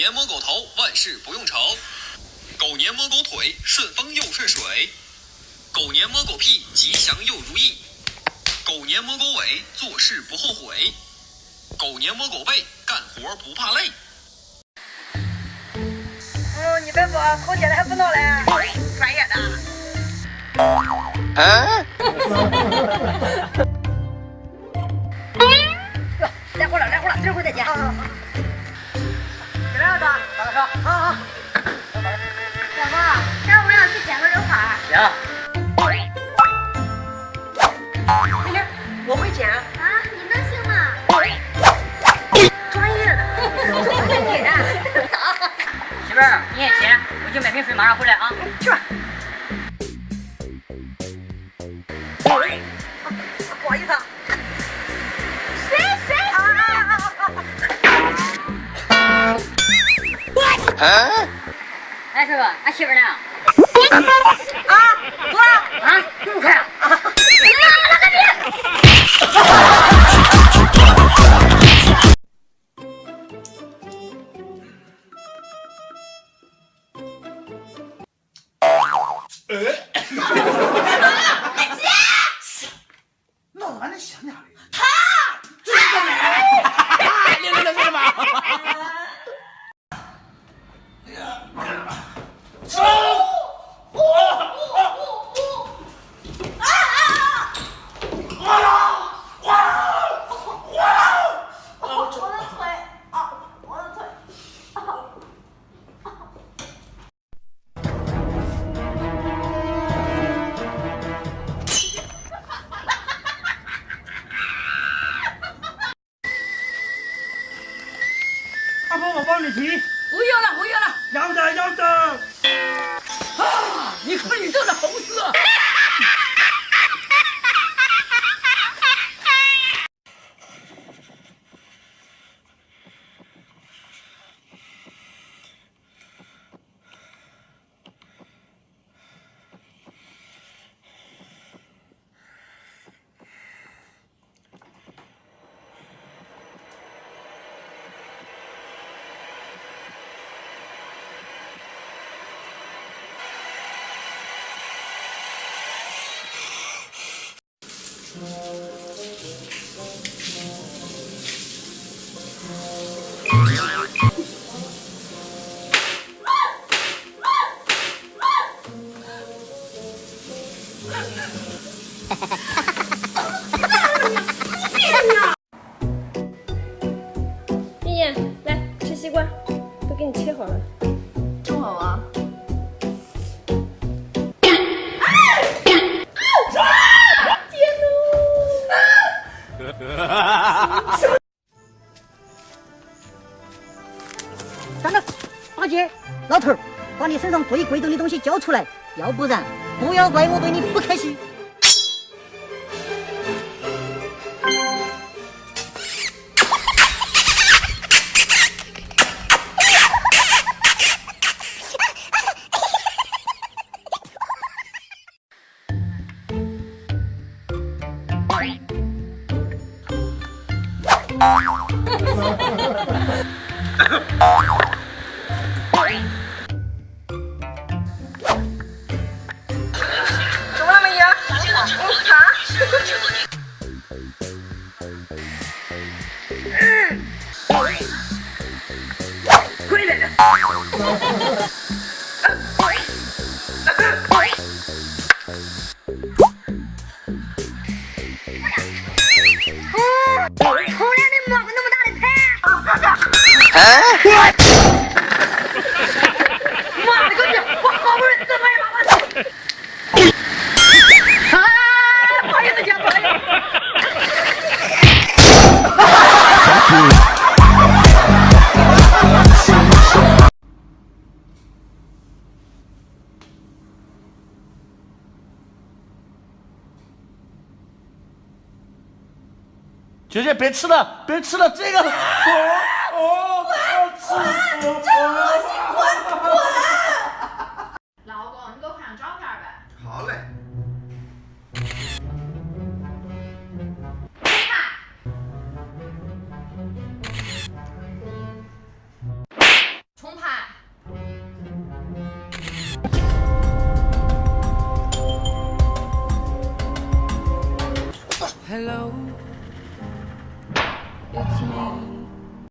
年摸狗头，万事不用愁；狗年摸狗腿，顺风又顺水；狗年摸狗屁，吉祥又如意；狗年摸狗尾，做事不后悔；狗年摸狗背，干活不怕累。你别说，头接的还不孬嘞，专业的。来活了，这会再见。来了，打个车。好。小峰，待会儿要去剪个人发。行。美女，我会剪。啊，你能行吗？专业的。媳妇儿，你也剪，我去买瓶水，马上回来啊。去吧。不好意思啊。哎，师傅，俺媳妇呢？啊，走了啊，这么快啊？老子还能想哪里？他就是这么练了是吧？走！阿婆，我帮你提。不用了。要的。啊！你看你这的猴子。妍妍，来吃西瓜，都给你切好了。正好啊。站着，大姐，老头儿，把你身上最贵重的东西交出来，要不然不要怪我对你不客气。怎么了，美女？回来了。从来没摸过那么大的菜。妈的个逼！我好不容易自拍了，不好意思，姐，不好意思。姐姐别吃了，这个。老公，你给我看张照片呗。好嘞。重 Hello, it's me.